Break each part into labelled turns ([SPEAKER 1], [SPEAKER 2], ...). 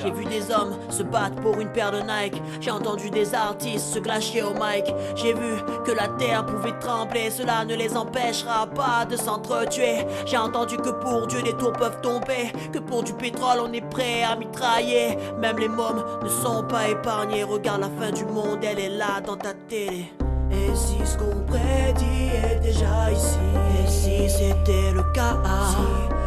[SPEAKER 1] J'ai vu des hommes se battre pour une paire de Nike. J'ai entendu des artistes se clasher au mic. J'ai vu que la terre pouvait trembler. Cela ne les empêchera pas de s'entretuer. J'ai entendu que pour Dieu des tours peuvent tomber, que pour du pétrole on est prêt à mitrailler. Même les mômes ne sont pas épargnés. Regarde la fin du monde, elle est là dans ta télé. Et si ce qu'on prédit est déjà ici? Et si c'était le cas?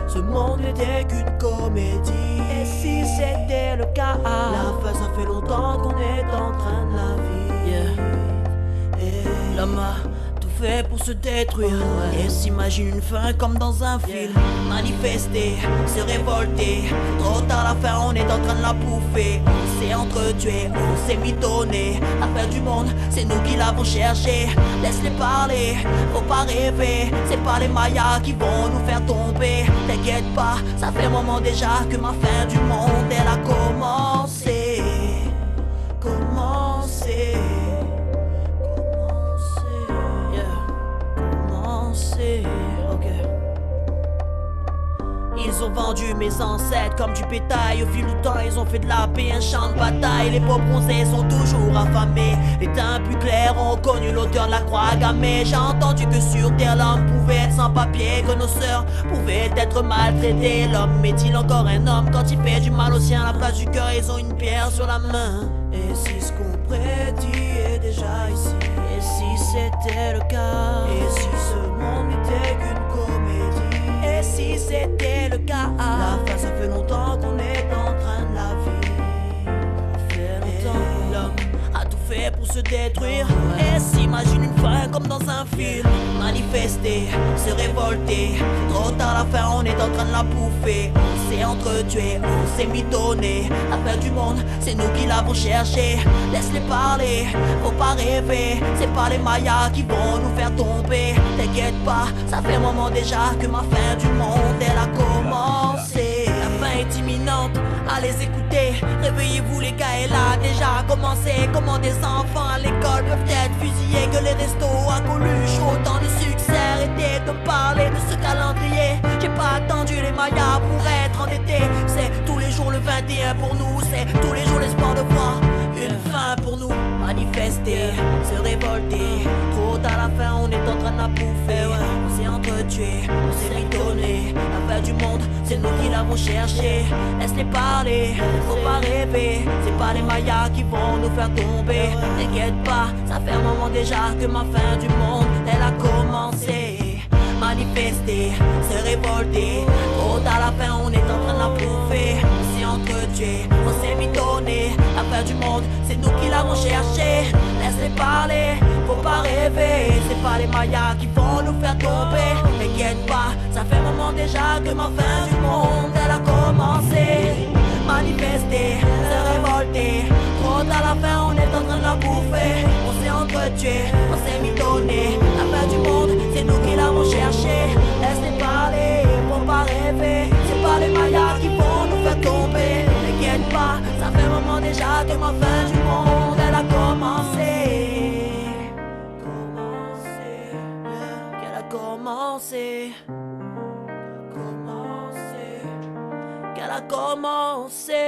[SPEAKER 1] Si ce monde n'était qu'une comédie? Et si c'était le cas? La fin, ça fait longtemps qu'on est en train de la vivre. Et l'homme a tout fait pour se détruire, et s'imagine une fin comme dans un film. Manifester, se révolter, trop tard la fin, on est en train de la bouffer. On s'est entretué, on s'est mitonné. La fin du monde, c'est nous qui l'avons cherché. Laisse-les parler, faut pas rêver. C'est pas les Mayas qui vont nous faire tomber. T'inquiète pas, ça fait un moment déjà que ma fin du monde, elle a commencé. Commencé. Ok. Ils ont vendu mes ancêtres comme du bétail. Au fil du temps, ils ont fait de la paix un champ de bataille. Les peaux bronzés sont toujours affamés. Les teints plus clairs ont connu l'auteur de la croix gammée. J'ai entendu que sur terre l'homme pouvait être sans papier, que nos sœurs pouvaient être maltraitées. L'homme est-il encore un homme quand il fait du mal au sien? À la place du cœur, ils ont une pierre sur la main. Et si ce qu'on prédit est déjà ici? Et si c'était le cas? Et si ce monde n'était qu'une comédie? Et si c'était le cas? La fin, ça fait longtemps qu'on est en train de la vivre. Ça fait longtemps. L'homme a tout fait pour se détruire, et s'imagine une fin comme dans un film. Manifester, se révolter, trop tard la fin, on est en train de la bouffer. On s'est entretué, on s'est mitonné. La fin du monde, c'est nous qui l'avons cherché. Laisse-les parler, faut pas rêver. C'est pas les Mayas qui vont nous faire tomber. T'inquiète pas, ça fait un moment déjà que ma fin du monde, elle a commencé. La fin est imminente, allez écouter. Réveillez-vous, les gars, elle a déjà commencé. Comment des enfants à l'école peuvent être fusillés, que les restos à Coluche, autant de succès. Arrêtez de parler de ce calendrier. J'ai pas attendu les Mayas pour être endettés. C'est tous les jours le 21 pour nous. C'est tous les jours l'espoir de voir une fin pour nous. Manifester, se révolter, trop tard la fin, on est en train de la bouffer. On s'est entretué, on s'est mitonné. La fin du monde, c'est nous qui l'avons cherché. Laisse-les parler, faut pas rêver. C'est pas les Mayas qui vont nous faire tomber. T'inquiète pas, ça fait un moment déjà que ma fin du monde, elle a commencé. Manifester, se révolter, trop tard la fin, on est en train de la bouffer. On s'est entretué, on s'est mitonné. La fin du monde, c'est nous qui l'avons cherché. Laisse-les parler, faut pas rêver. C'est pas les Mayas qui vont nous faire tomber. T'inquiète pas, ça fait un moment déjà que ma fin du monde, elle a commencé. Manifester, se révolter, trop tard la fin, on est en train de la bouffer. On s'est entretué, on s'est mitonné. La fin du monde, c'est nous qui l'avons cherché. Laisse-les parler, faut pas rêver. C'est pas les Mayas qui vont nous faire tomber. T'inquiète pas, ça fait un moment déjà que ma fin du monde, elle a commencé. Qu'elle a commencé. Qu'elle a commencé.